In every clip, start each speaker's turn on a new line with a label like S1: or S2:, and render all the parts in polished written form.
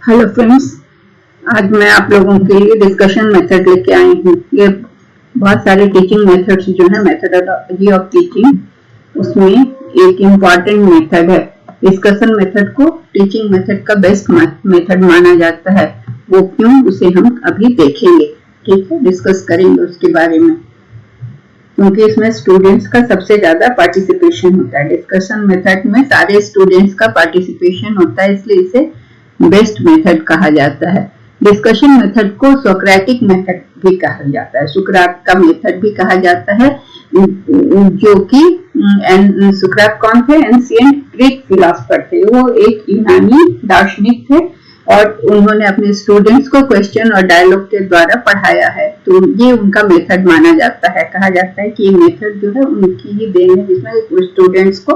S1: Hello friends, आज मैं आप लोगों के लिए डिस्कशन मेथड लेके आई हूँ। ये बहुत सारे टीचिंग मेथड्स जो है, मेथडोलॉजी ऑफ टीचिंग, उसमें एक इम्पॉर्टेंट मेथड है। डिस्कशन मेथड को टीचिंग मेथड का बेस्ट मेथड माना जाता है। वो क्यों, उसे हम अभी देखेंगे। ठीक है, डिस्कस करेंगे उसके बारे में, क्योंकि इसमें स्टूडेंट्स का सबसे ज्यादा पार्टिसिपेशन होता है। डिस्कशन मेथड में सारे स्टूडेंट्स का पार्टिसिपेशन होता है, इसलिए इसे बेस्ट मेथड कहा जाता है। डिस्कशन मेथड को सोक्रेटिक मेथड भी कहा जाता है, सुकरात का मेथड भी कहा जाता है, जो कि सुकरात कौन थे? एंशिएंट ग्रीक फिलोसोफर थे। वो एक यूनानी दार्शनिक थे और उन्होंने अपने स्टूडेंट्स को क्वेश्चन और डायलॉग के द्वारा पढ़ाया है। तो ये उनका मेथड माना जाता है। कहा जाता है कि ये मेथड जो है उनकी ही देन है, जिसमें स्टूडेंट्स को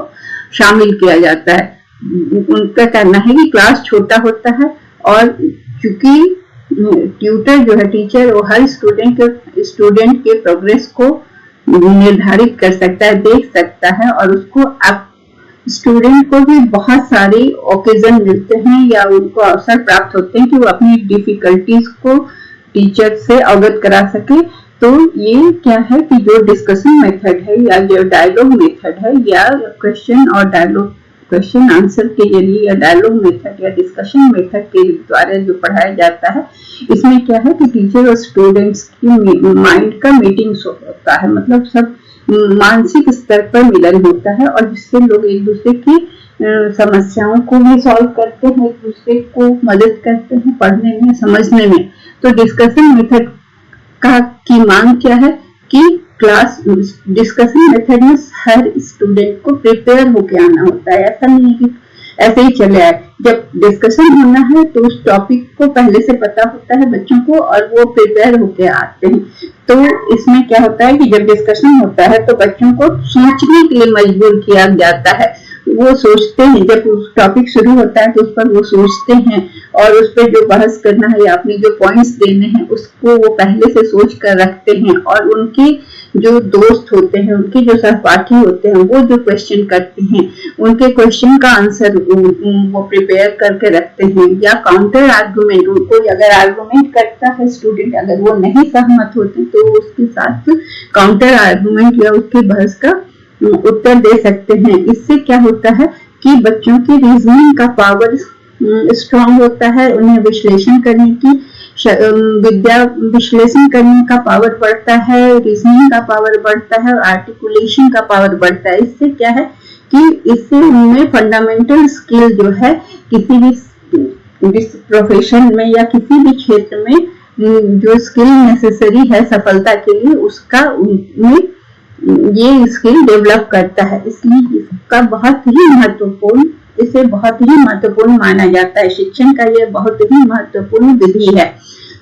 S1: शामिल किया जाता है। उनका कहना है कि क्लास छोटा होता है और चूंकि ट्यूटर जो है, टीचर, वो हर स्टूडेंट के प्रोग्रेस को निर्धारित कर सकता है, देख सकता है, और उसको स्टूडेंट को भी बहुत सारे ओकेजन मिलते हैं या उनको अवसर प्राप्त होते हैं कि वो अपनी डिफिकल्टीज को टीचर से अवगत करा सके। तो ये क्या है कि जो डिस्कशन मेथड है या जो डायलॉग मेथड है या क्वेश्चन और डायलॉग, क्वेश्चन आंसर के जरिए या डायलॉग मेथड या डिस्कशन मेथड के द्वारा जो पढ़ाया जाता है, इसमें क्या है कि टीचर और स्टूडेंट्स की माइंड का मीटिंग होता है। मतलब सब मानसिक स्तर पर मिलन होता है और जिससे लोग एक दूसरे की समस्याओं को भी सॉल्व करते हैं, एक दूसरे को मदद करते हैं पढ़ने में, समझने में। तो डिस्कशन मेथड की मांग क्या है कि क्लास डिस्कशन मेथड में हर स्टूडेंट को प्रिपेयर होके आना होता है। ऐसा नहीं है कि ऐसे ही चले आए। जब डिस्कशन होना है तो उस टॉपिक को पहले से पता होता है बच्चों को और वो प्रिपेयर होके आते हैं। तो इसमें क्या होता है कि जब डिस्कशन होता है तो बच्चों को सोचने के लिए मजबूर किया जाता है। वो सोचते हैं, जब टॉपिक शुरू होता है तो उस पर वो सोचते हैं और उस पर जो बहस करना है या अपने जो पॉइंट्स देने हैं उसको वो पहले से सोच कर रखते हैं। और उनके जो दोस्त होते हैं, उनके जो सहपाठी होते हैं, वो जो क्वेश्चन करते हैं, उनके क्वेश्चन का आंसर वो प्रिपेयर करके रखते हैं। या काउंटर आर्गुमेंट, उनको अगर आर्गुमेंट करता है स्टूडेंट, अगर वो नहीं सहमत होते तो उसके साथ काउंटर आर्गुमेंट या उसकी बहस का उत्तर दे सकते हैं। इससे क्या होता है कि बच्चों की रीजनिंग का पावर स्ट्रांग होता है, उन्हें विश्लेषण करने की विश्लेषण करने का पावर बढ़ता है, रीजनिंग का पावर बढ़ता है, आर्टिकुलेशन का पावर बढ़ता है। इससे क्या है कि इससे उनमें फंडामेंटल स्किल जो है किसी भी प्रोफेशन में या किसी भी क्षेत्र में जो स्किल नेसेसरी है सफलता के लिए, उसका उनमें ये स्किल डेवलप करता है। इसलिए इसका बहुत ही महत्वपूर्ण, इसे बहुत ही महत्वपूर्ण माना जाता है। शिक्षण का ये बहुत ही महत्वपूर्ण विधि है।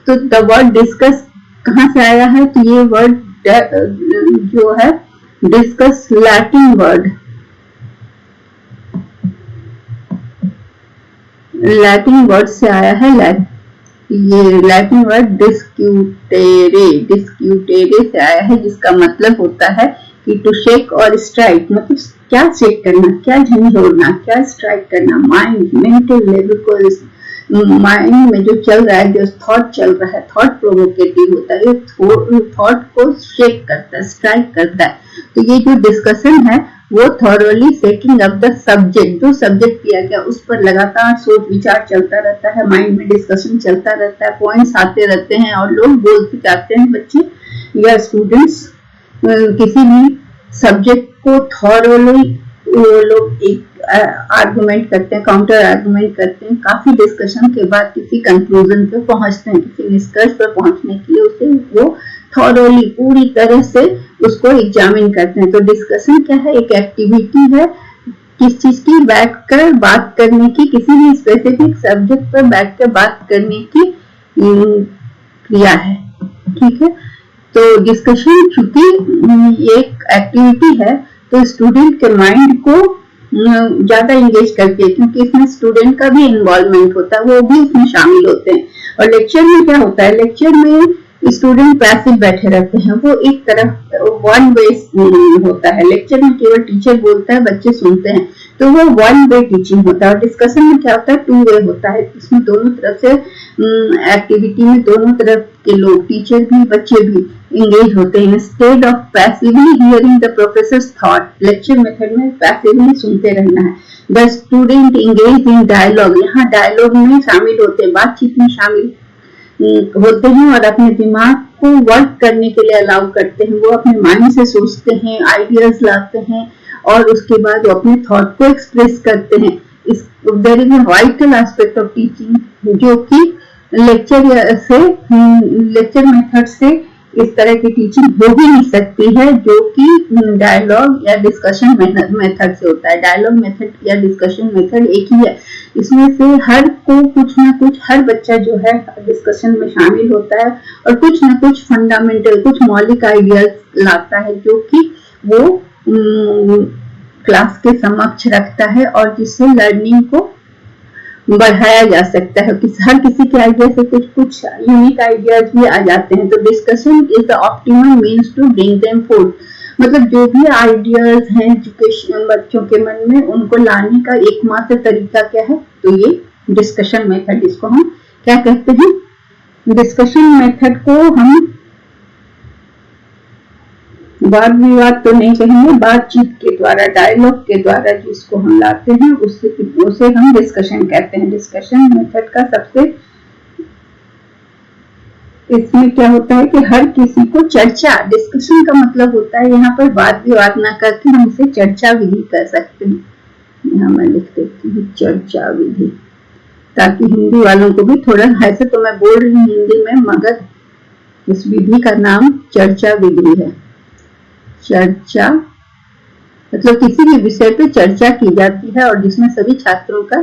S1: तो द वर्ड डिस्कस कहाँ से आया है? तो ये वर्ड जो है डिस्कस लैटिन वर्ड से आया है। ये लैटिन वर्ड डिस्क्यूटेरे से आया है, जिसका मतलब होता है कि टू शेक और स्ट्राइक। मतलब क्या चेक करना, क्या झंझोड़ना, क्या स्ट्राइक करना। माइंड, मेंटल लेवल को, माइंड में जो चल रहा है, जो थॉट चल रहा है, थॉट प्रोवोकेटिव होता है, थॉट को शेक करता है, स्ट्राइक करता है। तो ये जो डिस्कशन है वो thoroughly setting up the subject, जो सब्जेक्ट किया गया उस पर लगातार सोच विचार चलता रहता है, माइंड में डिस्कशन चलता रहता है, पॉइंट्स आते रहते हैं और लोग बोलते जाते हैं। बच्चे या स्टूडेंट्स किसी भी सब्जेक्ट को थॉरली वो लोग एक आर्गुमेंट करते हैं, काउंटर आर्गुमेंट करते हैं। काफी डिस्कशन के बाद किसी कंक्लूजन पे पहुंचते हैं, किसी निष्कर्ष पर पहुंचने के लिए उसे वो थॉरली पूरी तरह से उसको एग्जामिन करते हैं। तो डिस्कशन क्या है? एक एक्टिविटी है किस चीज की? बैठकर बात करने की, किसी भी स्पेसिफिक सब्जेक्ट पर बैठकर बात करने की क्रिया है। ठीक है, तो डिस्कशन चूंकि एक एक्टिविटी है तो स्टूडेंट के माइंड को ज्यादा इंगेज करती है, क्योंकि इसमें स्टूडेंट का भी इन्वॉल्वमेंट होता है, वो भी इसमें शामिल होते हैं। और लेक्चर में क्या होता है? लेक्चर में स्टूडेंट पैसिव बैठे रहते हैं, वो एक तरफ वन वे होता है। लेक्चर में केवल टीचर बोलता है, बच्चे सुनते हैं। तो वो वन वे टीचिंग होता है। और डिस्कशन में क्या होता है, टू वे होता है। इसमें दोनों तरफ से एक्टिविटी में दोनों तरफ के लोग, टीचर भी बच्चे भी इंगेज होते हैं। Instead of passively hearing the professors thought, lecture method में पैसिवली सुनते रहना है। The student engage in dialogue, यहाँ डायलॉग में शामिल होते हैं, बातचीत में शामिल होते हैं और अपने दिमाग को वर्क करने के लिए अलाउ करते हैं। वो अपने माइंड से सोचते हैं, आइडियाज लाते हैं और उसके बाद वो अपने थॉट को एक्सप्रेस करते हैं। There is a vital aspect of teaching जो कि लेक्चर मेथड से इस तरह की टीचिंग हो भी नहीं सकती है, जो कि डायलॉग या डिस्कशन मेथड से होता है। डायलॉग मेथड या डिस्कशन मेथड एक ही है। इसमें से हर को कुछ ना कुछ, हर बच्चा जो है डिस्कशन में शामिल होता है और कुछ ना कुछ फंडामेंटल, कुछ मौलिक आइडियाज लाता है जो कि वो क्लास के समक्ष रखता है और जिससे लर्निंग को बढ़ाया जा सकता है। हर किसी के आइडिया से कुछ कुछ यूनिक आइडियाज भी आ जाते हैं। तो discussion is the optimum means to bring them forth, मतलब जो भी आइडियाज हैं एजुकेशन बच्चों के मन में, उनको लाने का एकमात्र तरीका क्या है, तो ये डिस्कशन मेथड, इसको हम क्या कहते हैं, डिस्कशन मेथड को हम वाद विवाद तो नहीं कहेंगे, बातचीत के द्वारा, डायलॉग के द्वारा जिसको हम लाते हैं उसे हम डिस्कशन कहते हैं। डिस्कशन मेथड का सबसे, इसमें क्या होता है कि हर किसी को चर्चा, डिस्कशन का मतलब होता है यहाँ पर वाद विवाद ना करके हम इसे चर्चा विधि कर सकते हैं। यहाँ मैं लिख देती हूँ चर्चा विधि, ताकि हिंदी वालों को भी थोड़ा, ऐसे तो मैं बोल रही हूँ हिंदी में, मगर इस विधि का नाम चर्चा विधि है। चर्चा मतलब किसी भी विषय पे चर्चा की जाती है और जिसमें सभी छात्रों का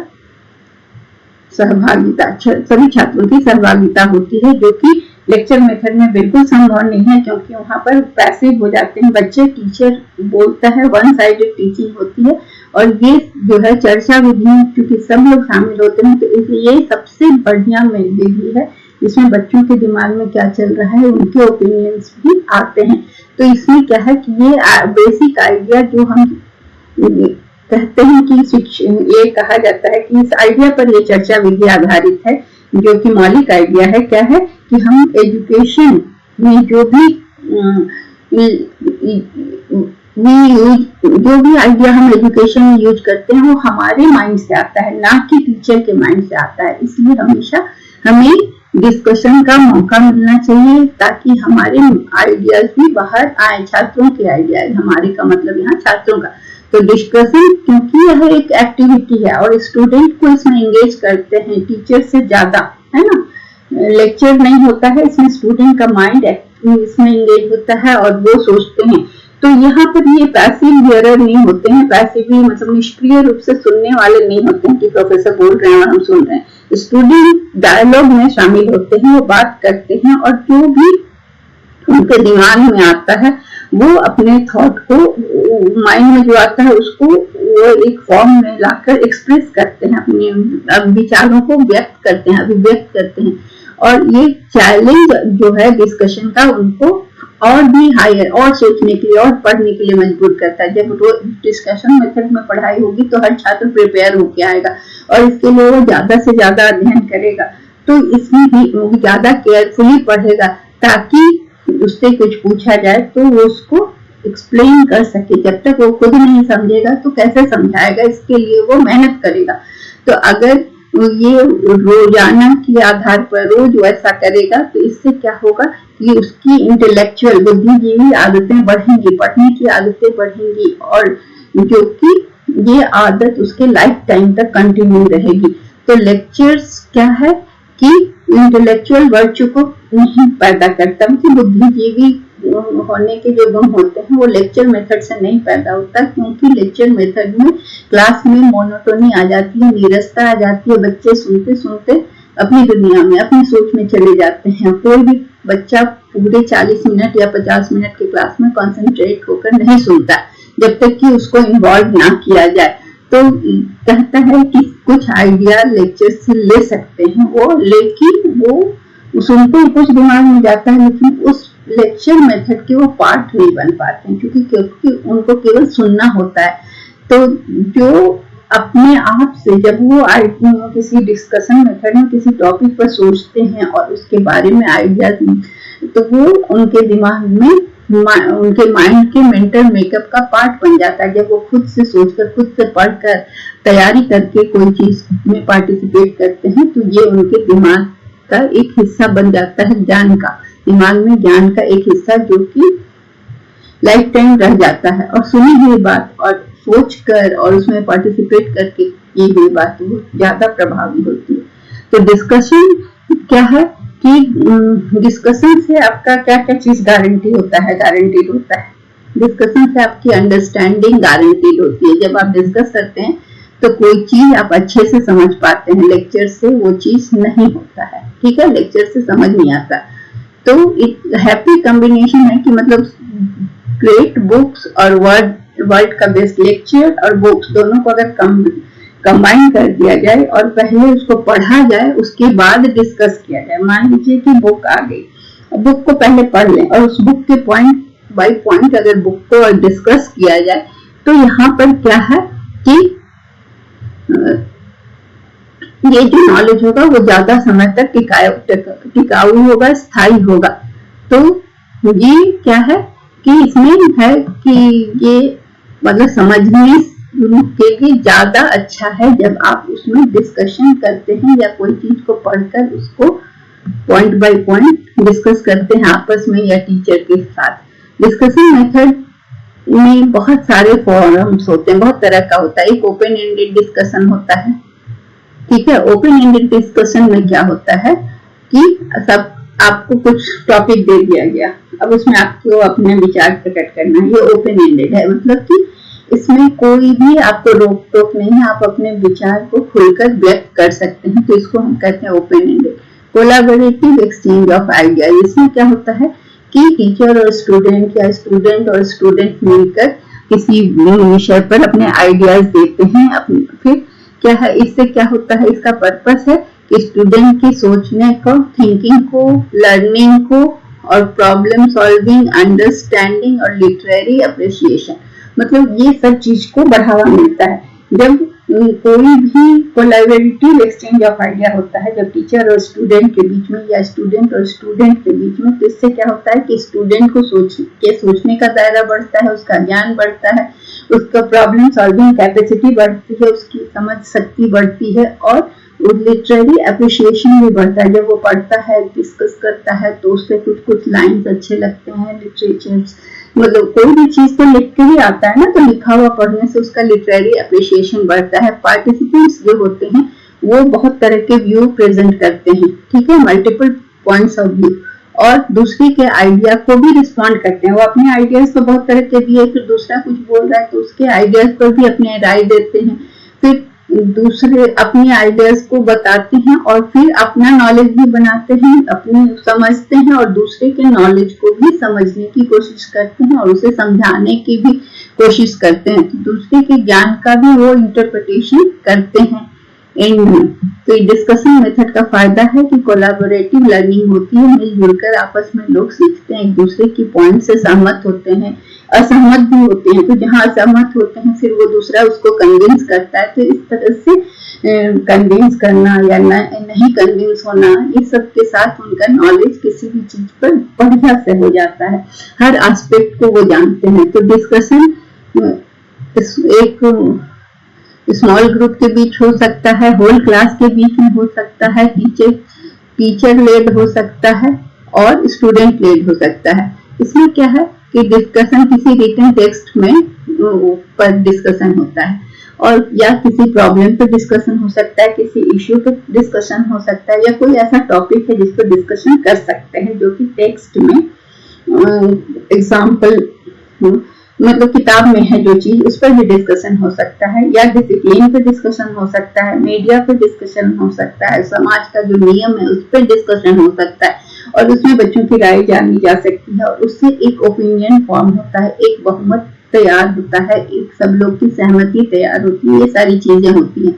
S1: सहभागिता, सभी छात्रों की सहभागिता होती है, जो कि लेक्चर मेथड में बिल्कुल संभव नहीं है, क्योंकि वहां पर पैसिव हो जाते हैं बच्चे, टीचर बोलता है, वन साइडेड टीचिंग होती है। और ये जो है चर्चा विधि में क्योंकि सब लोग शामिल होते हैं, तो ये सबसे बढ़िया विधि है जिसमें बच्चों के दिमाग में क्या चल रहा है उनके ओपिनियंस भी आते हैं। तो इसमें क्या है कि ये बेसिक आइडिया जो हम कहते हैं कि ये कहा जाता है कि इस आइडिया पर ये चर्चा विधि आधारित है, जो कि मौलिक आइडिया है। क्या है कि हम एजुकेशन में जो भी आइडिया हम एजुकेशन में यूज करते हैं वो हमारे माइंड से आता है, ना कि टीचर के माइंड से आता है। इसलिए हमेशा हमें डिस्कशन का मौका मिलना चाहिए ताकि हमारे आइडियाज भी बाहर आए, छात्रों के आइडियाज, हमारे का मतलब यहाँ छात्रों का। तो डिस्कशन क्योंकि यह एक एक्टिविटी है और स्टूडेंट को इसमें एंगेज करते हैं टीचर से ज्यादा, है ना। लेक्चर नहीं होता है, इसमें स्टूडेंट का माइंड इसमें एंगेज होता है और वो सोचते हैं। तो यहाँ पर ये पैसिव हियरर नहीं होते हैं, पैसिवली मतलब निष्क्रिय रूप से सुनने वाले नहीं होते हैं कि प्रोफेसर बोल रहे हैं और हम सुन रहे हैं। स्टूडेंट डायलॉग में शामिल होते हैं, वो बात करते हैं और जो भी उनके दिमाग में आता है वो अपने थॉट को, माइंड में जो आता है उसको वो एक फॉर्म में लाकर एक्सप्रेस करते हैं, अपने विचारों को व्यक्त करते हैं, अभिव्यक्त करते हैं। और ये चैलेंज जो है डिस्कशन का उनको और भी हायर और सोचने के लिए और पढ़ने के लिए मजबूर करता है। जब डिस्कशन मेथड में पढ़ाई होगी तो हर छात्र प्रिपेयर होके आएगा और इसके लिए वो ज्यादा से ज्यादा अध्ययन करेगा, तो इसमें भी ज्यादा केयरफुली पढ़ेगा ताकि उससे कुछ पूछा जाए तो वो उसको एक्सप्लेन कर सके। जब तक वो खुद नहीं समझेगा तो कैसे समझाएगा, इसके लिए वो मेहनत करेगा। तो अगर ये रोजाना के आधार पर रोज वैसा करेगा तो इससे क्या होगा कि उसकी इंटेलेक्चुअल बुद्धिजीवी आदतें बढ़ेंगी, पढ़ने की आदतें बढ़ेंगी और जो कि ये आदत उसके लाइफ टाइम तक कंटिन्यू रहेगी। तो लेक्चर्स क्या है कि इंटेलेक्चुअल वर्च्यू को नहीं पैदा करता, कि बुद्धिजीवी होने के जो गुण होते हैं वो लेक्चर मेथड से नहीं पैदा होता, क्योंकि लेक्चर मेथड में क्लास में मोनोटोनी आ जाती है, नीरसता आ जाती है, बच्चे सुनते सुनते अपनी दुनिया में, अपनी सोच में चले जाते हैं। कोई भी बच्चा पूरे 40 मिनट या 50 मिनट की क्लास में कंसंट्रेट होकर नहीं सुनता जब तक कि उसको इन्वॉल्व ना किया जाए। तो कहता है कि कुछ आइडिया लेक्चर से ले सकते हैं वो, लेकिन वो सुनते कुछ दिमाग में जाता है लेकिन उस लेक्चर मेथड के वो पार्ट नहीं बन पाते हैं, क्योंकि उनको केवल सुनना होता है। तो जो अपने आप से जब वो किसी डिस्कशन मेथड में किसी टॉपिक पर सोचते हैं और उसके बारे में आइडियाज, तो वो उनके दिमाग में उनके माइंड के मेंटल मेकअप का पार्ट बन जाता है। जब वो खुद से सोचकर, खुद से पढ़कर, तैयारी करके कोई चीज में पार्टिसिपेट करते हैं, तो ये उनके दिमाग का एक हिस्सा बन जाता है, ज्ञान का, दिमाग में ज्ञान का एक हिस्सा जो कि लाइफ टाइम रह जाता है। और सुनी हुई बात और सोच कर और उसमें पार्टिसिपेट करके की हुई बात वो ज्यादा प्रभावी होती है। तो डिस्कशन क्या है कि डिस्कशन से आपका क्या क्या चीज गारंटीड होता है। डिस्कशन से आपकी अंडरस्टैंडिंग गारंटीड होती है। जब आप डिस्कस करते हैं तो कोई चीज आप अच्छे से समझ पाते हैं, लेक्चर से वो चीज नहीं होता है, ठीक है, लेक्चर से समझ नहीं आता। तो एक हैप्पी कॉम्बिनेशन है कि मतलब ग्रेट बुक्स और वर्ड का बेस्ट लेक्चर और बुक्स दोनों को अगर कंबाइन कर दिया जाए और पहले उसको पढ़ा जाए, उसके बाद डिस्कस किया जाए। मान लीजिए कि बुक आ गई, बुक को पहले पढ़ लें और उस बुक के पॉइंट बाय पॉइंट अगर बुक को डिस्कस किया जाए, तो यहाँ पर क्या है कि ये जो नॉलेज होगा वो ज्यादा समय तक टिकाऊ होगा, स्थायी होगा। तो ये क्या है कि इसमें है कि ये मतलब समझने के लिए ज्यादा अच्छा है जब आप उसमें डिस्कशन करते हैं या कोई चीज को पढ़कर उसको पॉइंट बाय पॉइंट डिस्कस करते हैं आपस में या टीचर के साथ। डिस्कशन मेथड में बहुत सारे फॉरम्स होते हैं, बहुत तरह का होता है। एक ओपन एंडेड डिस्कशन होता है, ठीक है। ओपन एंडेड डिस्कशन में क्या होता है कि सब आपको कुछ टॉपिक दे दिया गया, अब उसमें आपको अपने विचार प्रकट करना है। ये ओपन एंडेड है, मतलब कि इसमें कोई भी आपको रोक टोक नहीं है, आप अपने विचार को खुलकर व्यक्त कर सकते हैं। तो इसको हम कहते हैं open ended. Collaborative exchange of ideas, इसमें क्या होता है कि टीचर और स्टूडेंट या स्टूडेंट और स्टूडेंट मिलकर किसी विषय पर अपने आइडियाज देते हैं। फिर क्या है, इससे क्या होता है, इसका पर्पस है कि स्टूडेंट की सोचने को, थिंकिंग को, लर्निंग को और प्रॉब्लम सॉल्विंग, अंडरस्टैंडिंग और लिटरेरी अप्रिसिएशन, मतलब ये सब चीज को बढ़ावा मिलता है। जब कोई भी कोलैबोरेटिव एक्सचेंज ऑफ आइडिया होता है, जब टीचर और स्टूडेंट के बीच में या स्टूडेंट और स्टूडेंट के बीच में, तो इससे क्या होता है कि स्टूडेंट को सोचने का दायरा बढ़ता है, उसका ज्ञान बढ़ता है, उसका प्रॉब्लम सॉल्विंग कैपेसिटी बढ़ती है, उसकी समझ शक्ति बढ़ती है और लिटरेरी अप्रिसिएशन भी बढ़ता है। जब वो पढ़ता है, डिस्कस करता है, तो उससे कुछ लाइन्स अच्छे लगते हैं, लिटरेचर मतलब कोई भी चीज तो लिख के ही आता है ना, तो लिखा हुआ पढ़ने से उसका लिटरेरी अप्रिसिएशन बढ़ता है। पार्टिसिपेंट्स जो होते हैं वो बहुत तरह के व्यू प्रेजेंट करते हैं, ठीक है, मल्टीपल पॉइंट्स ऑफ व्यू, और दूसरे के आइडिया को भी रिस्पॉन्ड करते हैं। वो अपने आइडियाज तो बहुत तरह के दिए, फिर दूसरा कुछ बोल रहा है तो उसके आइडियाज पर भी अपने राय देते हैं, फिर दूसरे अपने आइडियाज को बताते हैं और फिर अपना नॉलेज भी बनाते हैं, अपने समझते हैं और दूसरे के नॉलेज को भी समझने की कोशिश करते हैं और उसे समझाने की भी कोशिश करते हैं। तो दूसरे के ज्ञान का भी वो इंटरप्रिटेशन करते हैं एंड में। तो डिस्कशन मेथड का फायदा है कि कोलैबोरेटिव लर्निंग होती है, मिलजुल कर आपस में लोग सीखते हैं, एक दूसरे की पॉइंट से सहमत होते हैं, असहमत भी होते हैं। तो जहाँ असहमत होते हैं फिर वो दूसरा उसको कन्विंस करता है। तो इस तरह से कन्विंस करना या नहीं कन्विंस होना, ये सब के साथ उनका नॉलेज किसी भी चीज पर बढ़िया से हो जाता है, हर एस्पेक्ट को वो जानते हैं। तो डिस्कशन एक स्मॉल ग्रुप के बीच हो सकता है, होल क्लास के बीच में हो सकता है, टीचर लेड हो सकता है और स्टूडेंट लेड हो सकता है। इसमें क्या है कि डिस्कशन किसी रिटन टेक्स्ट में पर डिस्कशन होता है, और या किसी प्रॉब्लम पर डिस्कशन हो सकता है, किसी इश्यू पर डिस्कशन हो सकता है, या कोई ऐसा टॉपिक है जिस पर डिस्कशन कर सकते हैं जो कि टेक्स्ट में एग्जाम्पल मतलब किताब में है जो चीज, उस पर भी डिस्कशन हो सकता है, या डिसिप्लिन पे डिस्कशन हो सकता है, मीडिया पे डिस्कशन हो सकता है, समाज का जो नियम है उस पर डिस्कशन हो सकता है, और उसमें बच्चों की राय जानी जा सकती है, और उससे एक ओपिनियन फॉर्म होता है, एक बहुमत तैयार होता है, एक सब लोग की सहमति तैयार होती है। ये सारी चीजें होती हैं।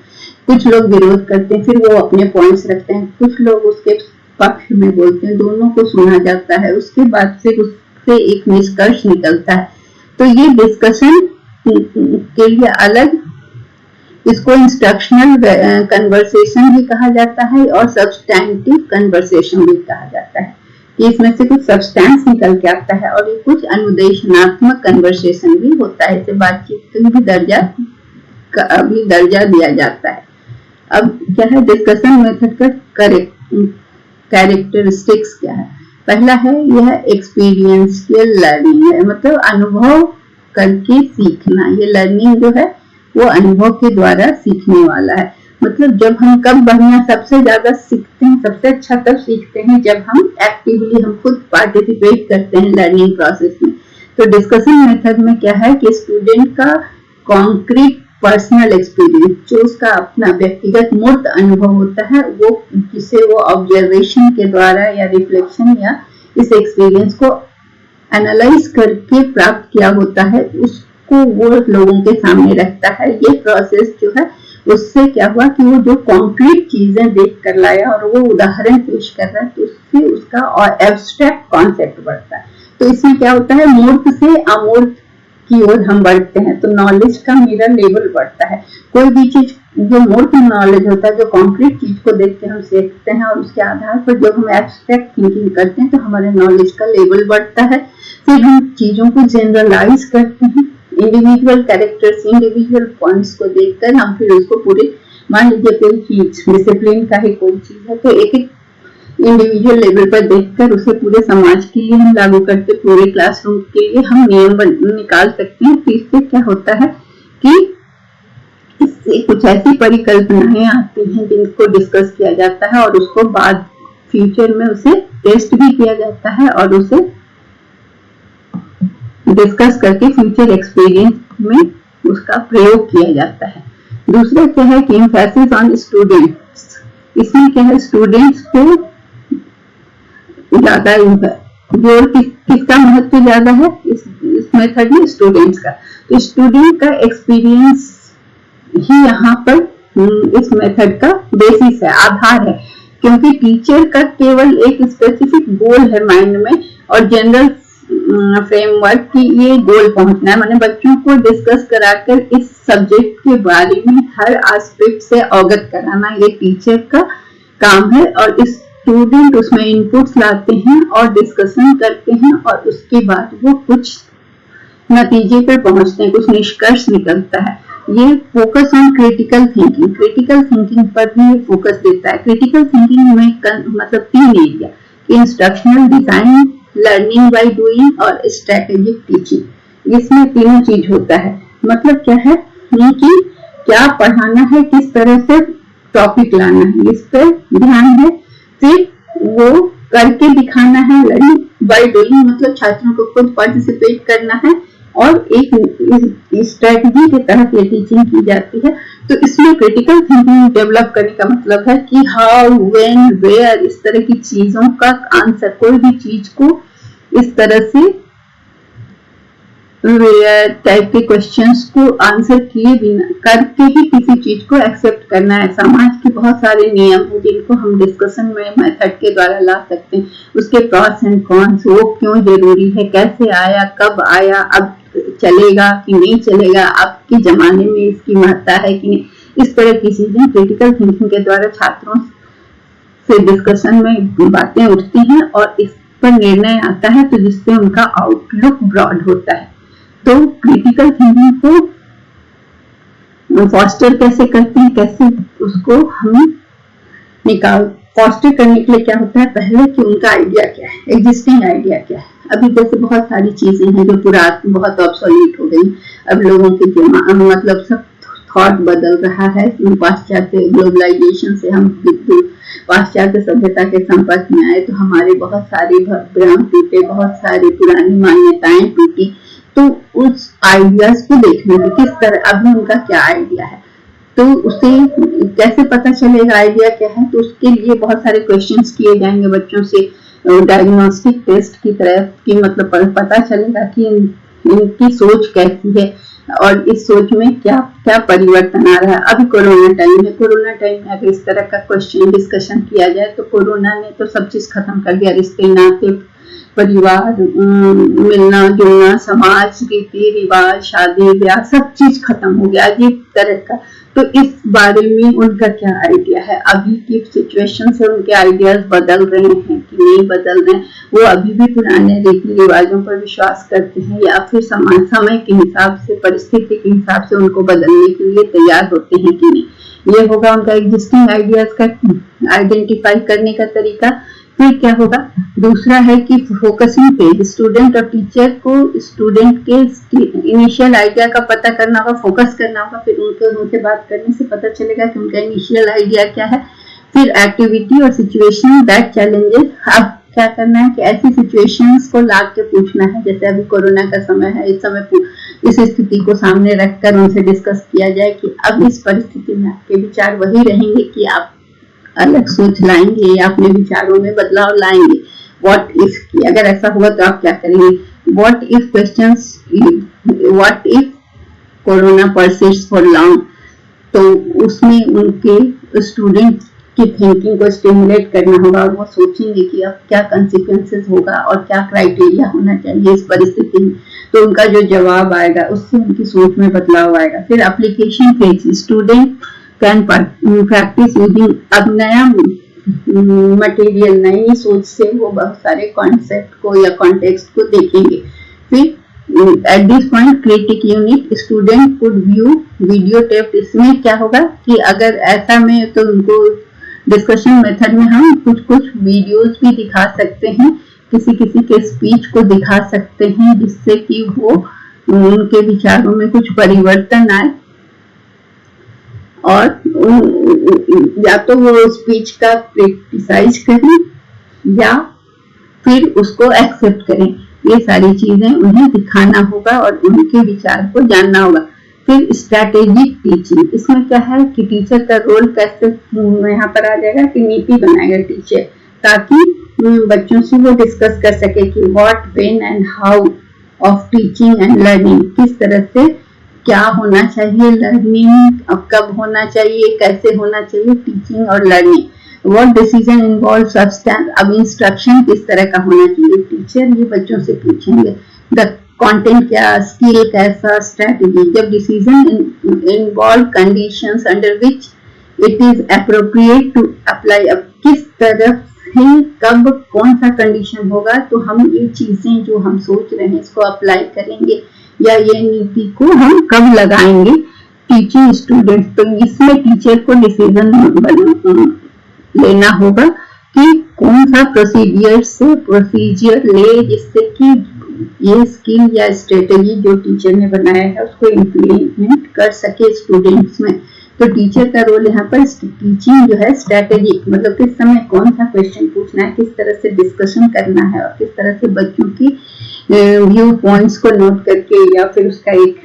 S1: कुछ लोग विरोध करते हैं, फिर वो अपने पॉइंट्स रखते हैं, कुछ लोग उसके पक्ष में बोलते हैं, दोनों को सुना जाता है, उसके बाद फिर उससे एक निष्कर्ष निकलता है। तो ये डिस्कशन के लिए अलग, इसको इंस्ट्रक्शनल कन्वर्सेशन भी कहा जाता है और सब्सटैंटिव कन्वर्सेशन भी कहा जाता है, कि इसमें से कुछ सब्सटेंस निकल के आता है और ये कुछ अनुदेशनात्मक कन्वर्सेशन भी होता है, इसे बातचीत का भी दर्जा दिया जाता है। अब क्या है डिस्कशन मेथड का कैरेक्टरिस्टिक्स क्या है? पहला है यह एक्सपीरियंशियल लर्निंग है, मतलब अनुभव करके सीखना। ये लर्निंग जो है वो अनुभव के द्वारा सीखने वाला है। मतलब जब हम कब बढ़िया सबसे ज्यादा सीखते हैं, सबसे अच्छा तब सीखते हैं जब हम एक्टिवली हम खुद पार्टिसिपेट करते हैं लर्निंग प्रोसेस में। तो डिस्कशन मेथड में क्या है कि स्टूडेंट का कॉन्क्रीट पर्सनल एक्सपीरियंस, जो उसका अपना व्यक्तिगत मूर्त अनुभव होता है, वो जिसे वो ऑब्जर्वेशन के द्वारा या रिफ्लेक्शन या इस एक्सपीरियंस को एनालाइज करके प्राप्त किया होता है, उसको वो लोगों के सामने रखता है। ये प्रोसेस जो है उससे क्या हुआ कि वो जो कॉन्क्रीट चीजें देख कर लाया और वो उदाहरण पेश कर रहा है, तो उससे उसका और एब्स्ट्रैक्ट कॉन्सेप्ट बढ़ता है। तो इसमें क्या होता है, मूर्त से अमूर्त की ओर हम बढ़ते हैं, तो नॉलेज का मेरा लेवल बढ़ता है। कोई भी चीज जो मूर्त नॉलेज होता है, जो कॉन्क्रीट चीज को देख के हम सीखते हैं और उसके आधार पर जब हम एब्स्ट्रैक्ट थिंकिंग करते हैं तो हमारे नॉलेज का लेवल बढ़ता है। फिर हम चीजों को जनरलाइज करते हैं, इंडिविजुअल कैरेक्टर्स, इंडिविजुअल पॉइंट्स को देखकर हम फिर उसको पूरे, मान लीजिए कोई चीज डिसिप्लिन का ही कोई चीज है, तो एक एक इंडिविजुअल लेवल पर देखकर उसे पूरे समाज के लिए हम लागू करते, पूरे क्लासरूम के लिए हम नियम निकाल सकते हैं। तो इससे क्या होता है कि इससे कुछ ऐसी परिकल्पनाएं आती हैं जिनको डिस्कस किया जाता है और उसको बाद फ्यूचर में उसे टेस्ट भी किया जाता है और उसे डिस्कस करके फ्यूचर एक्सपीरियंस में उसका प्रयोग किया जाता है। दूसरा क्या है कि एम्फेसिस ऑन स्टूडेंट्स, इसमें क्या है स्टूडेंट्स को ज्यादा जोर किसका महत्व ज्यादा है इस मेथड में, स्टूडेंट्स का। तो स्टूडेंट का एक्सपीरियंस ही यहाँ पर इस मेथड का बेसिस है, आधार है, क्योंकि टीचर का केवल एक स्पेसिफिक गोल है माइंड में और जनरल फ्रेमवर्क की ये गोल पहुंचना है, माने बच्चों को डिस्कस कराकर इस सब्जेक्ट के बारे में हर एस्पेक्ट से अवगत कराना ये टीचर का काम है। और स्टूडेंट उसमें इनपुट्स लाते हैं और डिस्कशन करते हैं और उसके बाद वो कुछ नतीजे पर पहुंचते हैं, कुछ निष्कर्ष निकलता है। ये फोकस ऑन क्रिटिकल थिंकिंग पर भी फोकस देता है। क्रिटिकल थिंकिंग में मतलब 3 area, instructional design, learning by doing और स्ट्रेटेजिक टीचिंग, इसमें तीनों चीज होता है। मतलब क्या है कि क्या पढ़ाना है, किस तरह से टॉपिक लाना है, इस पर ध्यान है। फिर वो करके दिखाना है, लर्निंग बाय डूइंग मतलब छात्रों को खुद पार्टिसिपेट करना है और एक स्ट्रेटजी के तहत ये टीचिंग की जाती है। तो इसमें क्रिटिकल थिंकिंग डेवलप करने का मतलब है कि हाउ, व्हेन, वेयर, इस तरह की चीजों का आंसर, कोई भी चीज को इस तरह से वेयर टाइप के क्वेश्चंस को आंसर किए बिना करके ही किसी चीज को एक्सेप्ट करना है। समाज के बहुत सारे नियम हैं जिनको हम डिस्कशन में मेथड के द्वारा ला सकते हैं, उसके प्रॉस एंड कॉन्स, वो क्यों जरूरी है, कैसे आया, कब आया, अब चलेगा कि नहीं चलेगा, अब के जमाने में इसकी महत्ता है कि नहीं, इस तरह की चीजें क्रिटिकल थिंकिंग के द्वारा छात्रों से डिस्कशन में बातें उठती हैं और इस पर निर्णय आता है, तो जिससे उनका आउटलुक ब्रॉड होता है। तो क्रिटिकल थिंकिंग को फॉस्टर कैसे करते हैं, कैसे उसको हम फॉस्टर करने के लिए क्या होता है, पहले कि उनका आइडिया क्या है, एग्जिस्टिंग आइडिया क्या है। अभी जैसे बहुत सारी चीजें हैं जो पुरानी बहुत ऑब्सोलीट हो गई, अब लोगों के मतलब सब थॉट बदल रहा है। पाश्चात्य ग्लोबलाइजेशन से हम पाश्चात्य सभ्यता के संपर्क में आए तो हमारे बहुत सारे भ्रम टूटे, बहुत सारी पुरानी मान्यताएं टूटी। तो उस आइडियाज को देखने में किस तरह अभी उनका क्या आइडिया है, तो उसे कैसे पता चलेगा आइडिया क्या है। तो उसके लिए बहुत सारे क्वेश्चंस किए जाएंगे बच्चों से, डायग्नोस्टिक टेस्ट की तरह की, मतलब पता चलेगा कि इनकी सोच कैसी है और इस सोच में क्या क्या परिवर्तन आ रहा है। अभी कोरोना टाइम है, कोरोना टाइम में अगर इस तरह का क्वेश्चन डिस्कशन किया जाए तो कोरोना ने तो सब चीज खत्म कर दिया, रिश्ते नाते परिवार, मिलना जुलना, समाज, रीति रिवाज, शादी ब्याह, सब चीज खत्म हो गया अजीब तरह का। तो इस बारे में उनका क्या आइडिया है? अभी की सिचुएशन से उनके आइडियाज बदल रहे हैं कि नहीं बदल रहे हैं? वो अभी भी पुराने रीति रिवाजों पर विश्वास करते हैं या फिर समय के हिसाब से, परिस्थिति के हिसाब से उनको बदलने के लिए तैयार होते हैं कि नहीं? ये होगा उनका एग्जिस्टिंग आइडियाज का आइडेंटिफाई करने का तरीका। फिर क्या होगा? दूसरा है कि फोकसिंग पेज, स्टूडेंट और टीचर को स्टूडेंट के इनिशियल आइडिया का पता करना होगा, फोकस करना होगा। फिर उनसे बात करने से पता चलेगा कि उनका इनिशियल आइडिया क्या है। फिर एक्टिविटी और सिचुएशन दैट चैलेंजेस, अब क्या करना है कि ऐसी सिचुएशंस को ला के पूछना है, जैसे अभी कोरोना का समय है, इस समय इस स्थिति को सामने रखकर उनसे डिस्कस किया जाए कि अब इस परिस्थिति में आपके विचार वही रहेंगे कि आप अलग सोच लाएंगे या अपने विचारों में बदलाव लाएंगे। व्हाट इफ की अगर ऐसा हुआ तो आप क्या करेंगे? What if questions, what if corona persist for long, तो उसमें उनके स्टूडेंट की थिंकिंग को स्टिमुलेट करना होगा और वो सोचेंगे कि अब क्या कंसिक्वेंसेस होगा और क्या क्राइटेरिया होना चाहिए इस परिस्थिति में। तो उनका जो जवाब आएगा उससे उनकी सोच में बदलाव आएगा। फिर application phase, student can practice using, अब नया मटेरियल, नई सोच से वो बहुत सारे कॉन्सेप्ट को या कॉन्टेक्स्ट को देखेंगे। फिर at this point critic unit, student could view video tape, इसमें क्या होगा कि अगर ऐसा में तो उनको डिस्कशन मेथड में हम कुछ वीडियोस भी दिखा सकते हैं, किसी के स्पीच को दिखा सकते हैं, जिससे कि वो उनके विचारों में कुछ परिवर्तन आए और या तो वो स्पीच का क्रिटिसाइज करें या फिर उसको एक्सेप्ट करें। ये सारी चीजें उन्हें दिखाना होगा और उनके विचार को जानना होगा। फिर स्ट्रैटेजिक टीचिंग, इसमें क्या है कि टीचर का रोल कैसे यहाँ पर आ जाएगा कि नीति बनाएगा टीचर, ताकि बच्चों से वो डिस्कस कर सके कि what, when and how of teaching and learning, किस तरह से क्या होना चाहिए लर्निंग, अब कब होना चाहिए, कैसे होना चाहिए टीचिंग और learning. What decision involve substance, अब इंस्ट्रक्शन किस तरह का होना चाहिए, टीचर ये बच्चों से पूछेंगे। द कंटेंट क्या, स्किल कैसा, स्ट्रेटजी, जब decision involve conditions under which it is appropriate to apply, अब किस तरह से कब कौन सा कंडीशन होगा तो हम ये चीजें जो हम सोच रहे हैं इसको अप्लाई करेंगे या ये नीति को हम कब लगाएंगे टीचिंग स्टूडेंट्स। तो इसमें टीचर को डिसीजन लेना होगा कि कौन सा प्रोसीजर ले जिससे कि ये स्किल या स्ट्रेटेजी जो टीचर ने बनाया है उसको इम्प्लीमेंट कर सके स्टूडेंट्स में। तो टीचर का रोल यहाँ पर टीचिंग जो है स्ट्रेटेजिक, मतलब किस समय कौन सा क्वेश्चन पूछना है, किस तरह से डिस्कशन करना है और किस तरह से बच्चों की व्यू पॉइंट्स को नोट करके या फिर उसका एक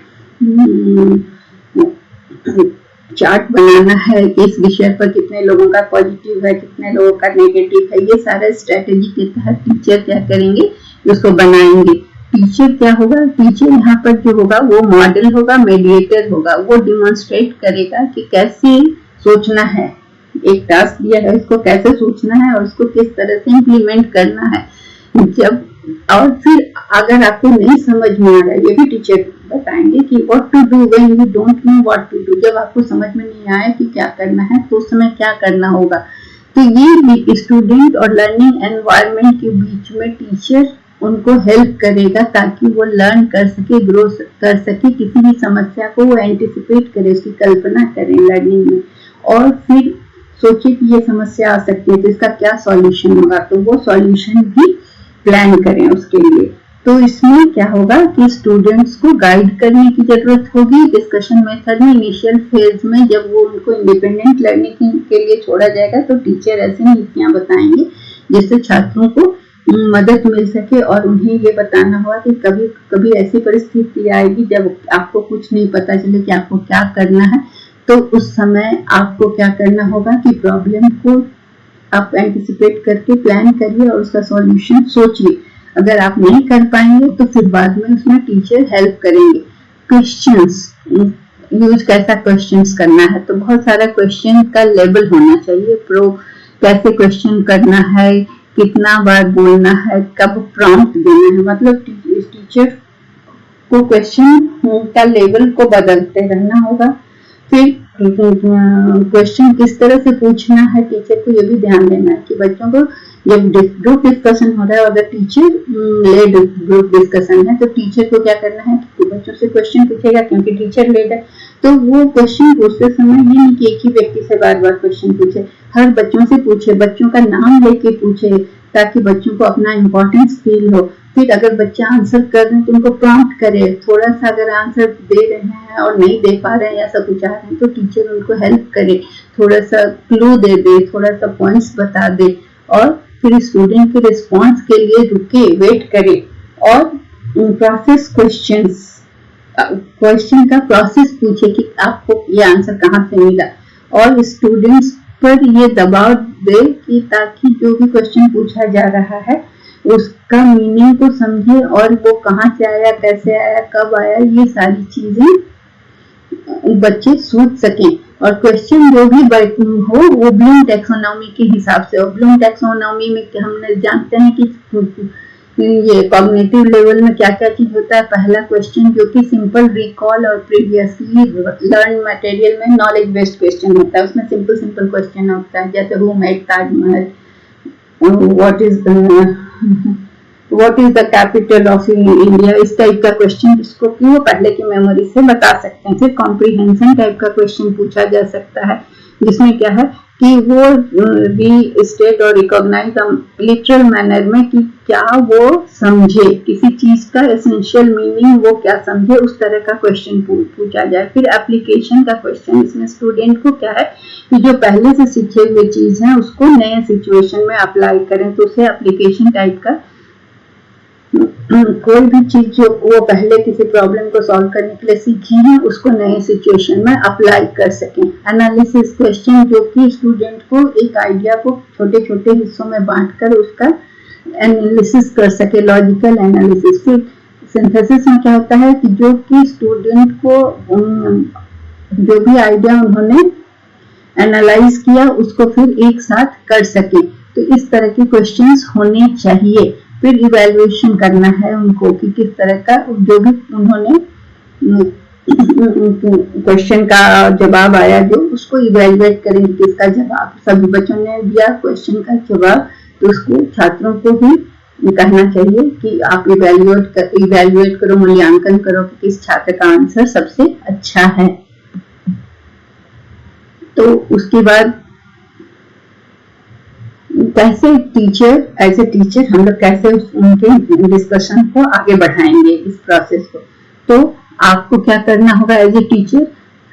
S1: चार्ट बनाना है कि इस विषय पर कितने लोगों का पॉजिटिव है, कितने लोगों का नेगेटिव है। ये सारे स्ट्रेटेजी के तहत टीचर क्या करेंगे, उसको बनाएंगे। टीचर क्या होगा, टीचर यहाँ पर जो होगा वो मॉडल होगा, मीडिएटर होगा, वो डिमॉन्स्ट्रेट करेगा कि कैसे सोचना है, एक टास्क दिया है उसको कैसे सोचना है और उसको किस तरह से इम्प्लीमेंट करना है। जब और फिर अगर आपको नहीं समझ में आ रहा है, ये भी टीचर बताएंगे कि what to do when you don't know what to do, जब आपको समझ में नहीं आया कि क्या करना है तो उस समय क्या करना होगा। तो ये स्टूडेंट और लर्निंग एनवायरनमेंट के बीच में टीचर उनको हेल्प करेगा ताकि वो लर्न कर सके, ग्रो कर सके, किसी भी समस्या को वो एंटिसिपेट करे, उसकी कल्पना करें लर्निंग में और फिर सोचे कि ये समस्या आ सकती है तो इसका क्या सॉल्यूशन होगा, तो वो सॉल्यूशन भी प्लान करें उसके लिए। तो इसमें क्या होगा कि स्टूडेंट्स को गाइड करने की जरूरत होगी डिस्कशन मेथड में। इनिशियल फेज में जब वो उनको इंडिपेंडेंट लर्निंग के लिए छोड़ा जाएगा तो टीचर ऐसी नीतियां बताएंगे जिससे छात्रों को मदद मिल सके और उन्हें ये बताना होगा कि कभी कभी ऐसी परिस्थिति आएगी जब आपको कुछ नहीं पता चले कि आपको क्या करना है, तो उस समय आपको क्या करना होगा कि प्रॉब्लम को आप एंटिसिपेट करके प्लान करिए और उसका सॉल्यूशन सोचिए। अगर आप नहीं कर पाएंगे तो फिर बाद में उसमें टीचर हेल्प करेंगे। क्वेश्चंस यूज, कैसा क्वेश्चंस करना है, तो बहुत सारा क्वेश्चन का लेवल होना चाहिए। कैसे क्वेश्चन करना है, कितना बार बोलना है, कब प्रॉम्प्ट देना है, मतलब टीचर को क्वेश्चन का लेवल को बदलते रहना होगा। फिर क्वेश्चन किस तरह से पूछना है, टीचर को ये भी ध्यान देना है कि बच्चों को जब ग्रुप डिस्कशन हो रहा है, अगर टीचर लेड ग्रुप डिस्कशन है तो टीचर को क्या करना है कि बच्चों से क्वेश्चन पूछेगा, क्योंकि टीचर लेड है तो वो क्वेश्चन पूछते समय ये नहीं कि एक ही व्यक्ति से बार बार क्वेश्चन पूछे, हर बच्चों से पूछे, बच्चों का नाम लेके पूछे ताकि बच्चों को अपना इम्पोर्टेंस फील हो। फिर अगर बच्चा आंसर कर रहे हैं तो उनको प्रॉम्प्ट करे, थोड़ा सा अगर आंसर दे रहे हैं और नहीं दे पा रहे हैं या सब कुछ आ रहे हैं तो टीचर उनको हेल्प करे, थोड़ा सा क्लू दे दे, थोड़ा सा पॉइंट्स बता दे, और फिर स्टूडेंट के रिस्पॉन्स के लिए रुके, वेट करे और प्रोसेस क्वेश्चन का प्रोसेस पूछे कि आपको ये आंसर कहाँ से मिला, और स्टूडेंट्स पर ये दबाव दे कि ताकि जो भी क्वेश्चन पूछा जा रहा है उसका मीनिंग को समझे और वो कहाँ से आया, कैसे आया, कब आया, ये सारी चीजें बच्चे सोच सकें। और क्वेश्चन जो भी हो वो ब्लूम टैक्सोनॉमी के हिसाब से हो। ब्लूम टैक्सोनॉमी में हमने जानते हैं कि ये कॉग्निटिव लेवल में क्या क्या चीज होता है। पहला क्वेश्चन जो कि सिंपल रिकॉल और प्रीवियसली लर्न मटेरियल में नॉलेज बेस्ड क्वेश्चन होता है, उसमें सिंपल क्वेश्चन होता है, जैसे who made Taj Mahal, what is the capital of India, इस टाइप का क्वेश्चन जिसको कि वो पहले की मेमोरी से बता सकते हैं। फिर कॉम्प्रिहेंशन टाइप का क्वेश्चन पूछा जा सकता है जिसमें क्या है कि वो रीस्टेट और रिकॉग्नाइज लिटरल मैनर में कि क्या वो समझे, किसी चीज का एसेंशियल मीनिंग वो क्या समझे, उस तरह का क्वेश्चन पूछा जाए। फिर एप्लीकेशन का क्वेश्चन, इसमें स्टूडेंट को क्या है कि जो पहले से सीखे हुए चीज है उसको नए सिचुएशन में अप्लाई करें, तो उसे एप्लीकेशन टाइप का कोई भी चीज जो वो पहले किसी प्रॉब्लम को सॉल्व करने के लिए सीखी है उसको नए सिचुएशन में अप्लाई कर सकें। एनालिसिस क्वेश्चन जो कि स्टूडेंट को एक आइडिया को छोटे छोटे हिस्सों में बांटकर उसका एनालिसिस कर सके, लॉजिकल एनालिसिस। फिर सिंथेसिस में क्या होता है कि जो कि स्टूडेंट को जो भी आइडिया उन्होंने एनालाइज किया उसको फिर एक साथ कर सके, तो इस तरह के क्वेश्चंस होने चाहिए। फिर इवैल्यूएशन करना है उनको कि किस तरह का जो भी उन्होंने क्वेश्चन का जवाब आया जो उसको इवैल्यूएट करेंगे किसका जवाब, सभी बच्चों ने दिया क्वेश्चन का जवाब तो उसको छात्रों को भी कहना चाहिए कि आप इवैल्यूएट करो, मूल्यांकन करो कि किस छात्र का आंसर सबसे अच्छा है। तो उसके बाद कैसे टीचर एज ए टीचर हम लोग कैसे उनके डिस्कशन को आगे बढ़ाएंगे इस प्रोसेस को। तो आपको क्या करना होगा एज ए टीचर,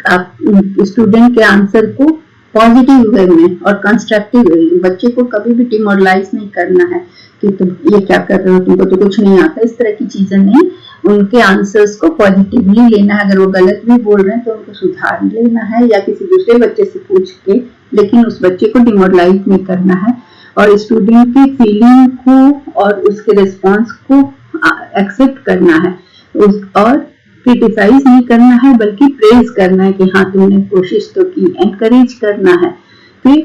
S1: आप स्टूडेंट के आंसर को पॉजिटिव वे में और कंस्ट्रक्टिव वे में, बच्चे को कभी भी डिमोरलाइज नहीं करना है कि तुम ये क्या कर रहे हो, तुमको तो कुछ नहीं आता, इस तरह की चीजें नहीं। उनके आंसर्स को पॉजिटिवली लेना है, अगर वो गलत भी बोल रहे हैं तो उनको सुधार लेना है या किसी दूसरे बच्चे से पूछ के, लेकिन उस बच्चे को डिमोरलाइज नहीं करना है। और स्टूडेंट की फीलिंग को और उसके रिस्पॉन्स को एक्सेप्ट करना है और क्रिटिसाइज नहीं करना है बल्कि प्रेज करना है कि हाँ तुमने कोशिश तो की, एनकरेज करना है। फिर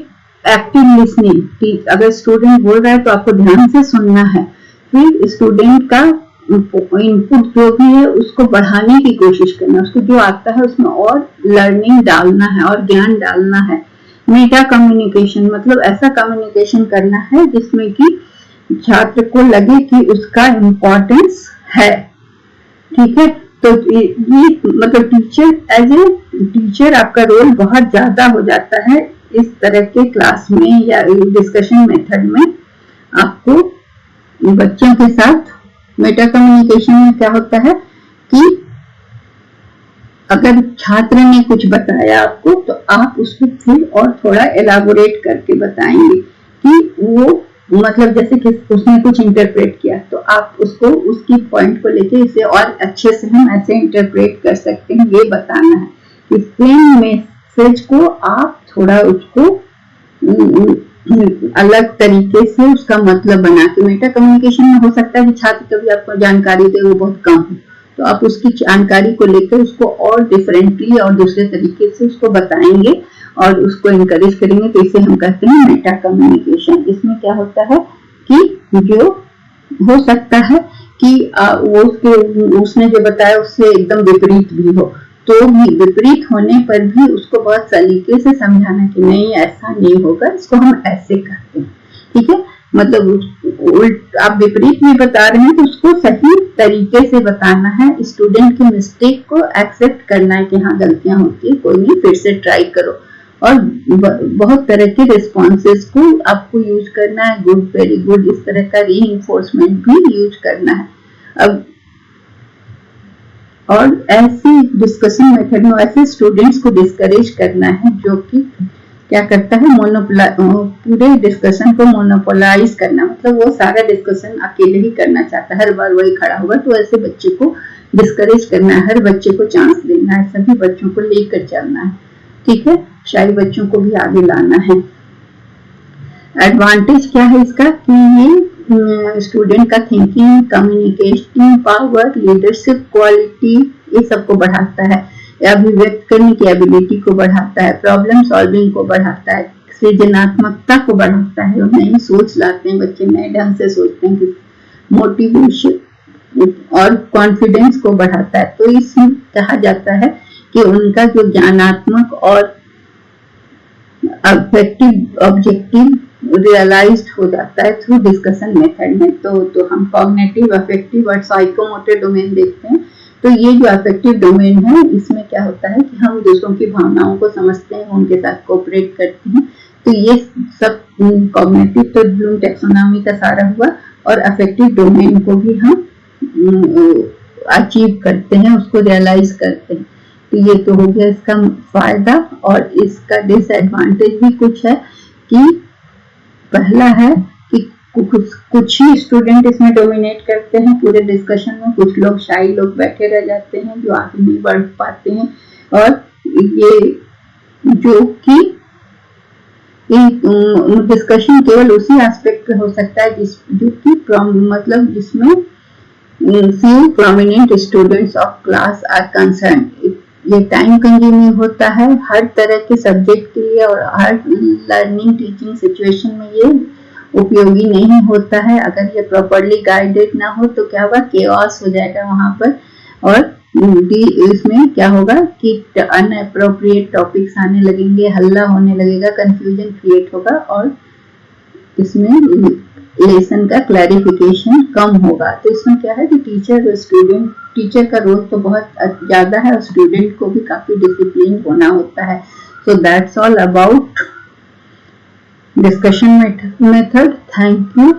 S1: एक्टिव लिसनिंग, अगर स्टूडेंट बोल रहा है तो आपको ध्यान से सुनना है। फिर स्टूडेंट का इनपुट जो भी है उसको बढ़ाने की कोशिश करना, उसको जो आता है उसमें और लर्निंग डालना है और ज्ञान डालना है। मेटा कम्युनिकेशन मतलब ऐसा कम्युनिकेशन करना है जिसमें कि छात्र को लगे कि उसका इम्पोर्टेंस है, ठीक है। तो ये मतलब टीचर एज ए टीचर आपका रोल बहुत ज्यादा हो जाता है इस तरह के क्लास में या डिस्कशन मेथड में। आपको बच्चों के साथ मेटा कम्युनिकेशन में क्या होता है कि अगर छात्र ने कुछ बताया आपको तो आप उसको फिर और थोड़ा एलाबोरेट करके बताएंगे कि वो मतलब जैसे कि उसने कुछ इंटरप्रेट किया तो आप उसको उसकी पॉइंट को लेके इसे और अच्छे से हम ऐसे इंटरप्रेट कर सकते हैं, ये बताना है कि सेम मैसेज को आप थोड़ा उसको अलग तरीके से उसका मतलब बना के। मेटा कम्युनिकेशन में हो सकता है कि छात्र कभी आपको जानकारी दे वो बहुत कम हो तो आप उसकी जानकारी को लेकर उसको और डिफरेंटली और दूसरे तरीके से उसको बताएंगे और उसको इनकरेज करेंगे, तो इसे हम कहते हैं मेटा कम्युनिकेशन। इसमें क्या होता है कि जो हो सकता है कि उसने जो बताया उससे एकदम विपरीत भी हो, तो भी विपरीत होने पर भी उसको बहुत सलीके से समझाना कि नहीं ऐसा नहीं होगा, इसको हम ऐसे करते हैं, ठीक है। मतलब आप विपरीत भी बता रहे हैं तो उसको सही तरीके से बताना है, स्टूडेंट की मिस्टेक को एक्सेप्ट करना है कि हाँ गलतियां होती है, कोई नहीं, फिर से ट्राई करो। और बहुत तरह के रिस्पॉन्सेस को आपको यूज करना है, गुड, वेरी गुड, इस तरह का रीइंफोर्समेंट भी यूज करना है। अब और ऐसी डिस्कशन मेथड में ऐसे स्टूडेंट्स को डिस्करेज करना है जो कि क्या करता है, पूरे डिस्कशन को मोनोपोलाइज करना, मतलब वो सारा डिस्कशन अकेले ही करना चाहता है, हर बार वही खड़ा होगा, तो ऐसे बच्चे को डिस्करेज करना है, हर बच्चे को चांस देना है, सभी बच्चों को लेकर चलना है, ठीक है, शाही बच्चों को भी आगे लाना है। एडवांटेज क्या है इसका कि ये स्टूडेंट का thinking, communication power, leadership quality, ये सबको बढ़ाता है, अभिव्यक्त करने की एबिलिटी को बढ़ाता है, प्रॉब्लम सॉल्विंग को बढ़ाता है, सृजनात्मकता को बढ़ाता है, नई सोच लाते हैं बच्चे, नए ढंग से सोचते हैं, मोटिवेशन और कॉन्फिडेंस को बढ़ाता है। तो इसमें कहा जाता है कि उनका जो ज्ञानात्मक और अफेक्टिव ऑब्जेक्टिव रियलाइज्ड हो जाता है थ्रू डिस्कशन मेथड में। तो हम कॉग्निटिव, अफेक्टिव और साइकोमोटर डोमेन देखते हैं। तो ये जो अफेक्टिव डोमेन है, इसमें क्या होता है कि हम दूसरों की भावनाओं को समझते हैं, उनके साथ कोऑपरेट करते हैं। तो ये सब कॉग्निटिव तो ब्लूम टैक्सोनॉमी का सारा हुआ, और अफेक्टिव डोमेन को भी हम अचीव करते हैं, उसको रियलाइज करते हैं। तो ये तो हो गया इसका फायदा। और इसका डिसएडवांटेज भी कुछ है कि पहला है कि कुछ ही स्टूडेंट इसमें डोमिनेट करते हैं पूरे डिस्कशन में, कुछ लोग शाई लोग बैठे रह जाते हैं जो आगे नहीं बढ़ पाते हैं। और ये जो कि डिस्कशन केवल उसी एस्पेक्ट पे हो सकता है जो कि मतलब जिसमें few prominent students of class are concerned। ये टाइम कंज्यूमिंग होता है हर तरह के सब्जेक्ट के लिए, और हर लर्निंग टीचिंग सिचुएशन में ये उपयोगी नहीं होता है। अगर ये प्रॉपरली गाइडेड ना हो तो क्या होगा, केओस हो जाएगा वहां पर, और इसमें क्या होगा कि अनअप्रोप्रिएट टॉपिक्स आने लगेंगे, हल्ला होने लगेगा, कंफ्यूजन क्रिएट होगा, और इसमें लेसन का क्लैरिफिकेशन कम होगा। तो इसमें क्या है कि टीचर का रोल तो बहुत ज्यादा है, और स्टूडेंट को भी काफी डिसिप्लिन होना होता है। So that's all about discussion method. Thank you.